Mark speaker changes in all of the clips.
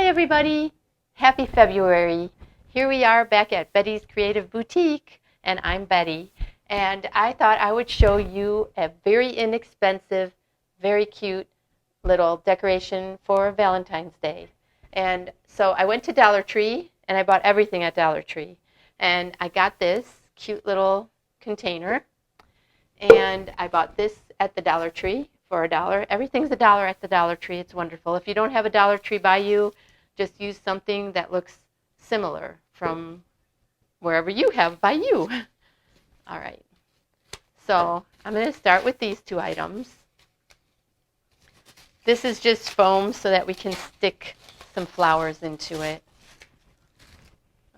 Speaker 1: everybody. Happy February. Here we are back at Betty's Creative Boutique, and I'm Betty. And I thought I would show you a very inexpensive, very cute little decoration for Valentine's Day. And so I went to Dollar Tree, and I bought everything at Dollar Tree. And I got this cute little container, and I bought this at the Dollar Tree for $1. Everything's $1 at the Dollar Tree. It's wonderful. If you don't have a Dollar Tree by you, just use something that looks similar from wherever you have by you. All right. So I'm going to start with these two items. This is just foam so that we can stick some flowers into it.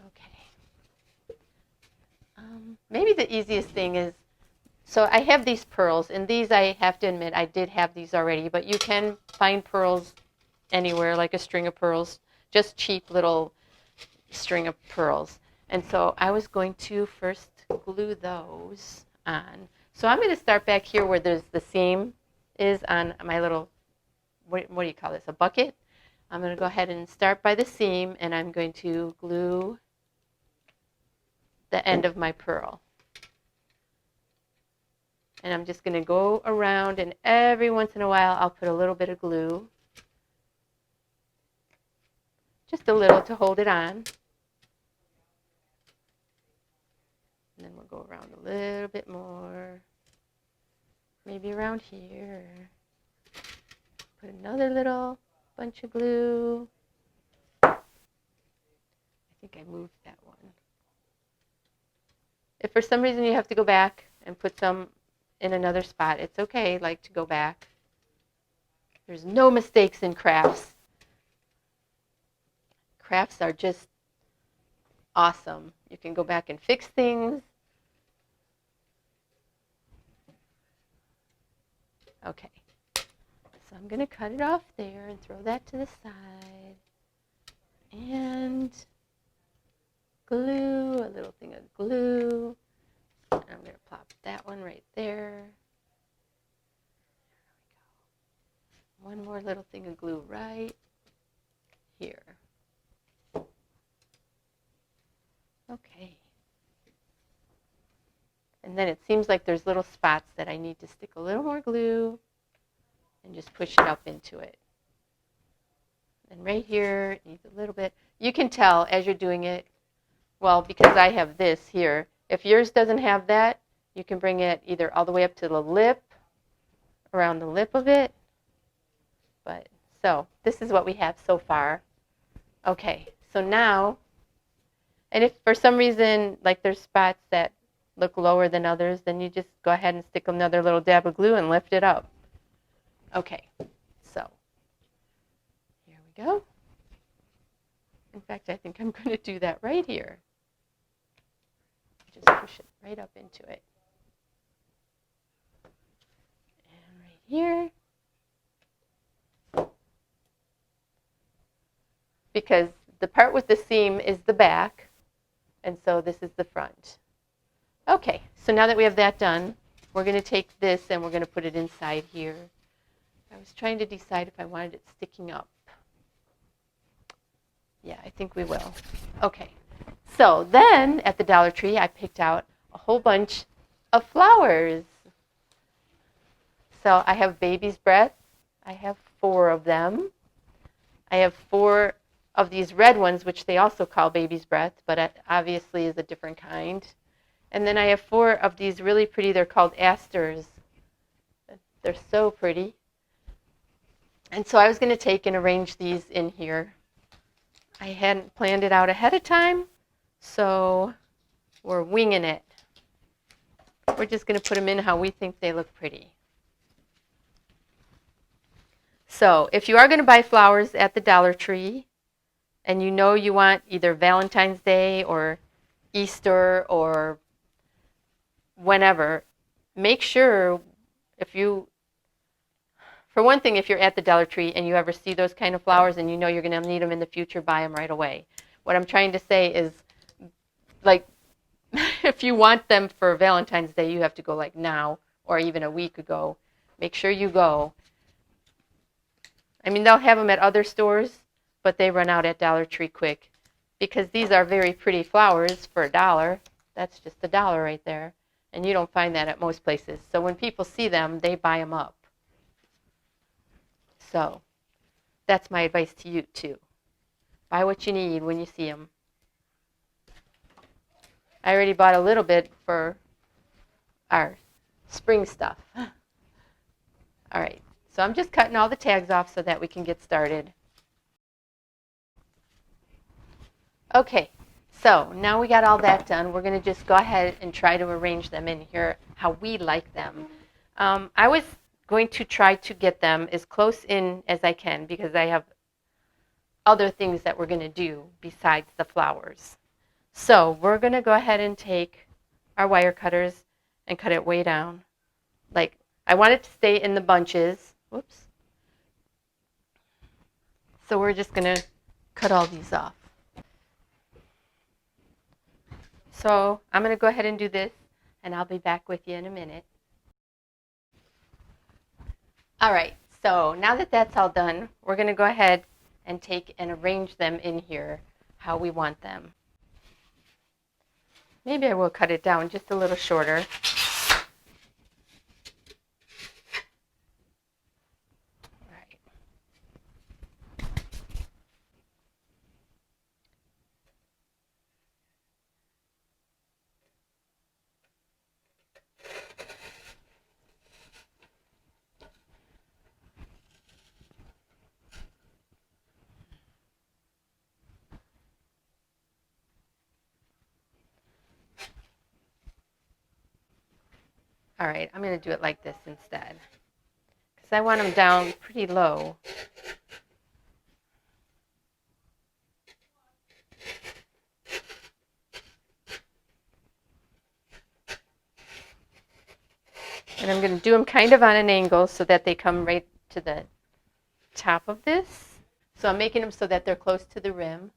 Speaker 1: Okay. Maybe the easiest thing is, so I have these pearls, and these I have to admit I did have these already, but you can find pearls anywhere, like a string of pearls, just cheap little string of pearls. And so I was going to first glue those on. So I'm going to start back here where there's the seam is on my little, what do you call this, a bucket? I'm going to go ahead and start by the seam, and I'm going to glue the end of my pearl. And I'm just going to go around, and every once in a while I'll put a little bit of glue. Just a little to hold it on. And then we'll go around a little bit more. Maybe around here. Put another little bunch of glue. I think I moved that one. If for some reason you have to go back and put some in another spot, it's okay, like to go back. There's no mistakes in crafts. Crafts are just awesome. You can go back and fix things. Okay, so I'm going to cut it off there and throw that to the side. And glue, a little thing of glue. And I'm going to plop that one right there. There we go. One more little thing of glue right here. Okay. And then it seems like there's little spots that I need to stick a little more glue and just push it up into it. And right here, it needs a little bit. You can tell as you're doing it, well, because I have this here. If yours doesn't have that, you can bring it either all the way up to the lip, around the lip of it. But so this is what we have so far. Okay, so now, and if for some reason, like there's spots that look lower than others, then you just go ahead and stick another little dab of glue and lift it up. Okay, so here we go. In fact, I think I'm going to do that right here. Just push it right up into it. And right here. Because the part with the seam is the back, and so this is the front. Okay, so now that we have that done, we're going to take this and we're going to put it inside here. I was trying to decide if I wanted it sticking up. Yeah, I think we will. Okay, so then at the Dollar Tree, I picked out a whole bunch of flowers. So I have baby's breath. I have 4 of them. I have 4 of these red ones, which they also call baby's breath, but it obviously is a different kind. And then I have 4 of these really pretty, they're called asters. They're so pretty. And so I was going to take and arrange these in here. I hadn't planned it out ahead of time, so we're winging it. We're just going to put them in how we think they look pretty. So if you are going to buy flowers at the Dollar Tree, and you know you want either Valentine's Day or Easter or whenever, make sure for one thing, if you're at the Dollar Tree and you ever see those kind of flowers and you know you're going to need them in the future, buy them right away. What I'm trying to say is, like, if you want them for Valentine's Day, you have to go like now or even a week ago. Make sure you go. I mean, they'll have them at other stores, but they run out at Dollar Tree quick because these are very pretty flowers for $1. That's just $1 right there. And you don't find that at most places. So when people see them, they buy them up. So that's my advice to you too. Buy what you need when you see them. I already bought a little bit for our spring stuff. All right, so I'm just cutting all the tags off so that we can get started. Okay, so now we got all that done. We're going to just go ahead and try to arrange them in here how we like them. I was going to try to get them as close in as I can because I have other things that we're going to do besides the flowers. So we're going to go ahead and take our wire cutters and cut it way down. Like, I want it to stay in the bunches. Whoops. So we're just going to cut all these off. So I'm going to go ahead and do this, and I'll be back with you in a minute. All right, so now that that's all done, we're going to go ahead and take and arrange them in here how we want them. Maybe I will cut it down just a little shorter. All right, I'm going to do it like this instead because I want them down pretty low. And I'm going to do them kind of on an angle so that they come right to the top of this. So I'm making them so that they're close to the rim.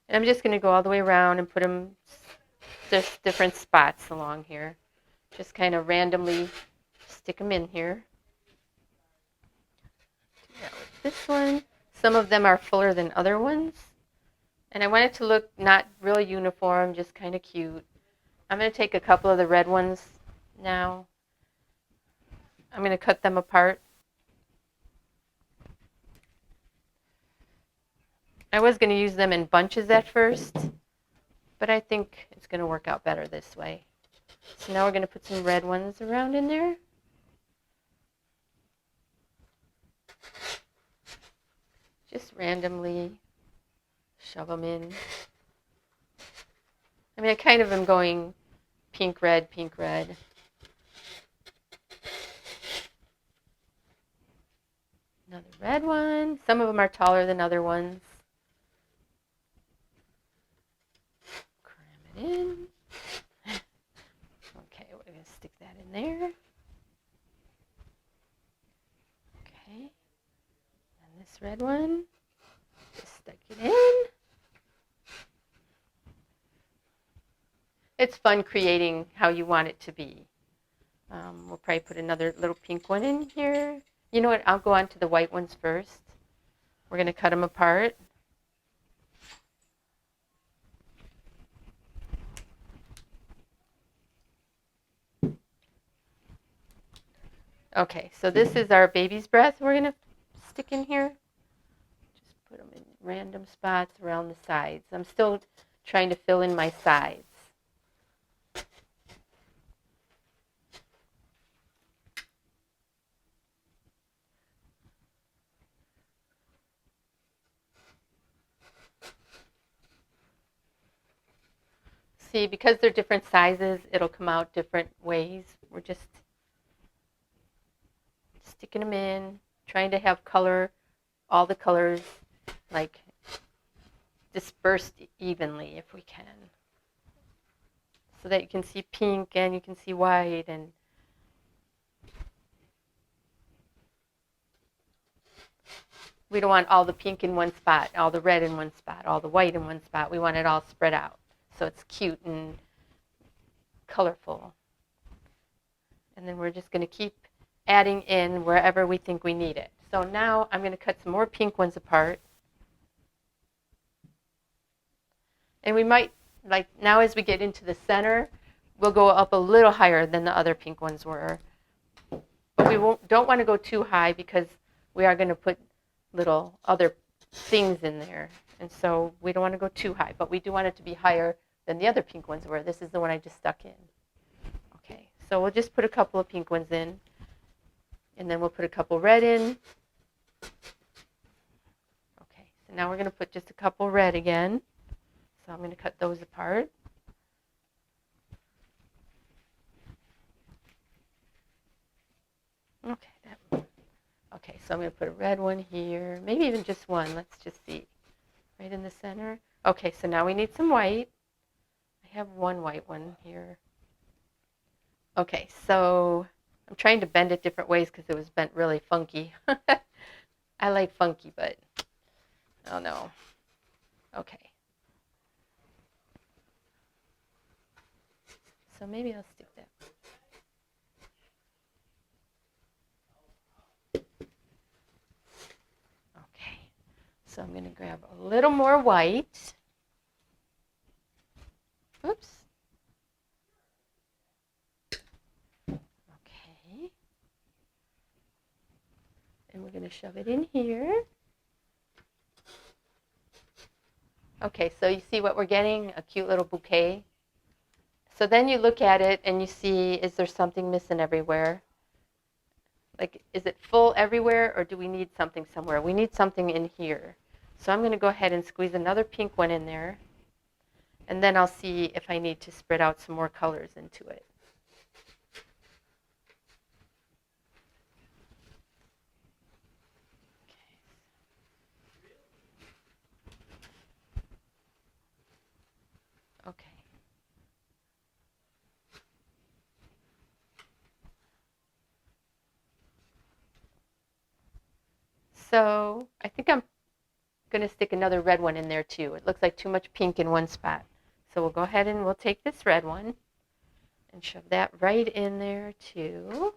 Speaker 1: And I'm just going to go all the way around and put them just different spots along here. Just kind of randomly stick them in here. Do that with this one. Some of them are fuller than other ones. And I want it to look not really uniform, just kind of cute. I'm going to take a couple of the red ones now. I'm going to cut them apart. I was going to use them in bunches at first, but I think it's going to work out better this way. So now we're going to put some red ones around in there. Just randomly shove them in. I mean, I kind of am going pink, red, pink, red. Another red one. Some of them are taller than other ones. Cram it in. Okay, we're going to stick that in there. Okay. And this red one, just stick it in. It's fun creating how you want it to be. We'll probably put another little pink one in here. You know what? I'll go on to the white ones first. We're going to cut them apart. Okay, so this is our baby's breath we're going to stick in here. Just put them in random spots around the sides. I'm still trying to fill in my sides. See, because they're different sizes, it'll come out different ways. We're just sticking them in, trying to have color, all the colors, like dispersed evenly if we can. So that you can see pink and you can see white and We don't want all the pink in one spot, all the red in one spot, all the white in one spot. We want it all spread out so it's cute and colorful. And then we're just going to keep adding in wherever we think we need it. So now I'm going to cut some more pink ones apart. And we might, like now as we get into the center, we'll go up a little higher than the other pink ones were. But we don't want to go too high because we are going to put little other things in there. And so we don't want to go too high, but we do want it to be higher than the other pink ones were. This is the one I just stuck in. Okay, so we'll just put a couple of pink ones in, and then we'll put a couple red in. Okay, so now we're going to put just a couple red again. So I'm going to cut those apart. Okay, okay, so I'm going to put a red one here, maybe even just one. Let's just see. Right in the center. Okay, so now we need some white. I have one white one here. Okay, so I'm trying to bend it different ways because it was bent really funky. I like funky, but oh no. Okay. So maybe I'll stick that. Okay, so I'm going to grab a little more white. Oops. Okay. And we're going to shove it in here. Okay, so you see what we're getting? A cute little bouquet. So then you look at it and you see, is there something missing everywhere? Like, is it full everywhere or do we need something somewhere? We need something in here. So I'm going to go ahead and squeeze another pink one in there. And then I'll see if I need to spread out some more colors into it. Okay. So I think I'm going to stick another red one in there too. It looks like too much pink in one spot. So we'll go ahead and we'll take this red one and shove that right in there too.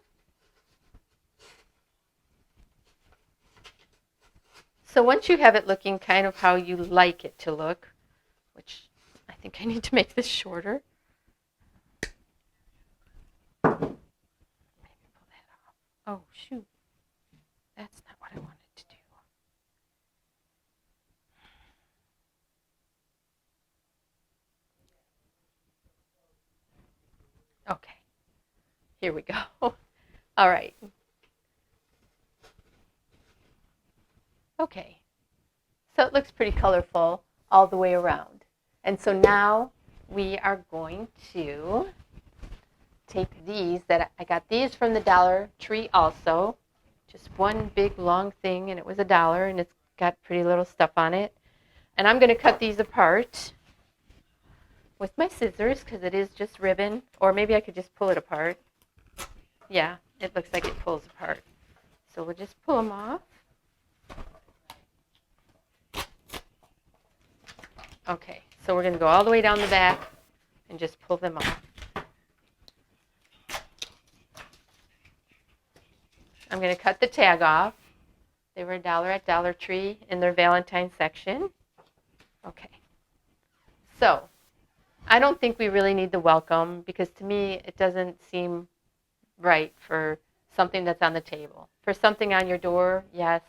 Speaker 1: So once you have it looking kind of how you like it to look, which I think I need to make this shorter. Maybe pull that off. Oh, shoot. That's not what I wanted to do. Okay. Here we go. All right. Okay. So it looks pretty colorful all the way around. And so now we are going to take these that I got these from the Dollar Tree also. Just one big long thing, and it was $1, and it's got pretty little stuff on it. And I'm going to cut these apart with my scissors because it is just ribbon, or maybe I could just pull it apart. Yeah, it looks like it pulls apart. So we'll just pull them off. Okay, so we're going to go all the way down the back and just pull them off. I'm going to cut the tag off. They were $1 at Dollar Tree in their Valentine section. Okay. So I don't think we really need the welcome because to me it doesn't seem right for something that's on the table. For something on your door, yes,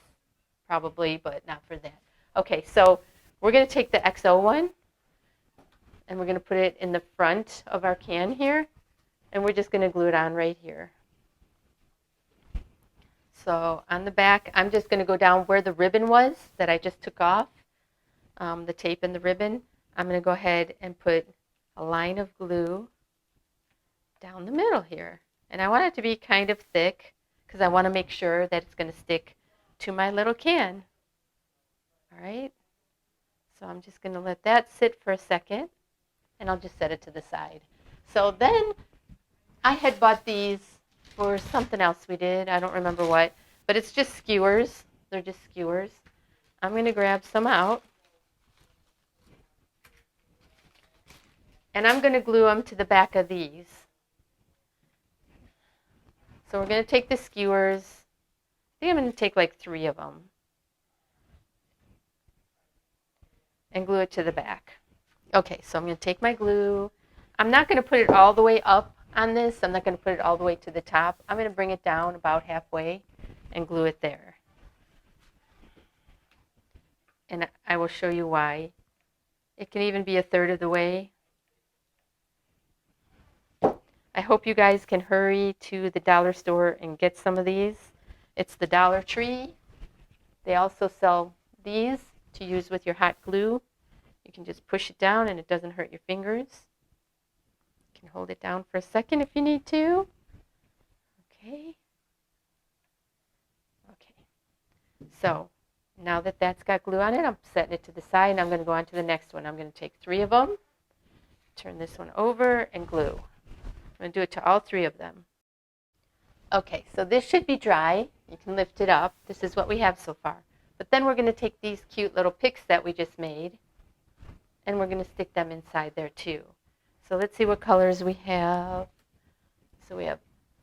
Speaker 1: probably, but not for that. Okay, so we're going to take the XO one and we're going to put it in the front of our can here, and we're just going to glue it on right here. So on the back, I'm just going to go down where the ribbon was that I just took off, the tape and the ribbon. I'm going to go ahead and put a line of glue down the middle here. And I want it to be kind of thick because I want to make sure that it's going to stick to my little can. All right. So I'm just going to let that sit for a second, and I'll just set it to the side. So then I had bought these for something else we did. I don't remember what, but it's just skewers. They're just skewers. I'm going to grab some out. And I'm going to glue them to the back of these. So we're going to take the skewers. I think I'm going to take like 3 of them. And glue it to the back. Okay, so I'm going to take my glue. I'm not going to put it all the way up on this. I'm not going to put it all the way to the top. I'm going to bring it down about halfway and glue it there. And I will show you why. It can even be a third of the way. I hope you guys can hurry to the dollar store and get some of these. It's the Dollar Tree. They also sell these to use with your hot glue. You can just push it down and it doesn't hurt your fingers. You can hold it down for a second if you need to. Okay. Okay. So now that that's got glue on it, I'm setting it to the side and I'm going to go on to the next one. I'm going to take 3 of them, turn this one over, and glue. I'm going to do it to all 3 of them. Okay, so this should be dry. You can lift it up. This is what we have so far. But then we're going to take these cute little picks that we just made, and we're going to stick them inside there too. So let's see what colors we have. So we have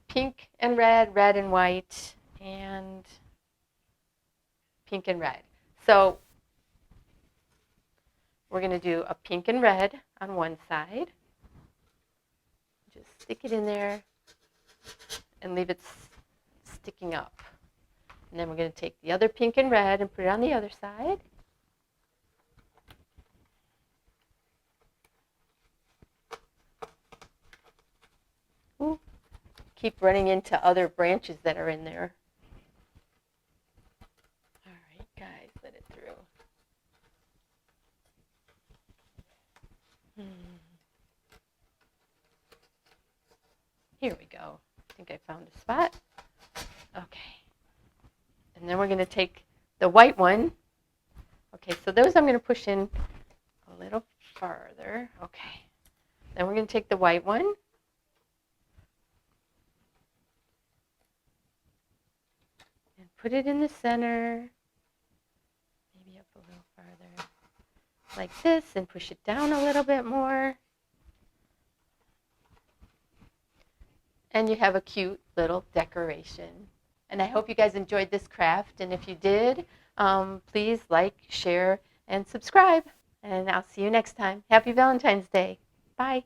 Speaker 1: pink and red, red and white, and pink and red. So we're going to do a pink and red on one side. Just stick it in there and leave it sticking up. And then we're going to take the other pink and red and put it on the other side. Ooh. Keep running into other branches that are in there. All right, guys, let it through. Here we go. I think I found a spot. Okay. And then we're going to take the white one. Okay, so those I'm going to push in a little farther. Okay. Then we're going to take the white one. And put it in the center. Maybe up a little farther. Like this, and push it down a little bit more. And you have a cute little decoration. And I hope you guys enjoyed this craft. And if you did, please like, share, and subscribe. And I'll see you next time. Happy Valentine's Day. Bye.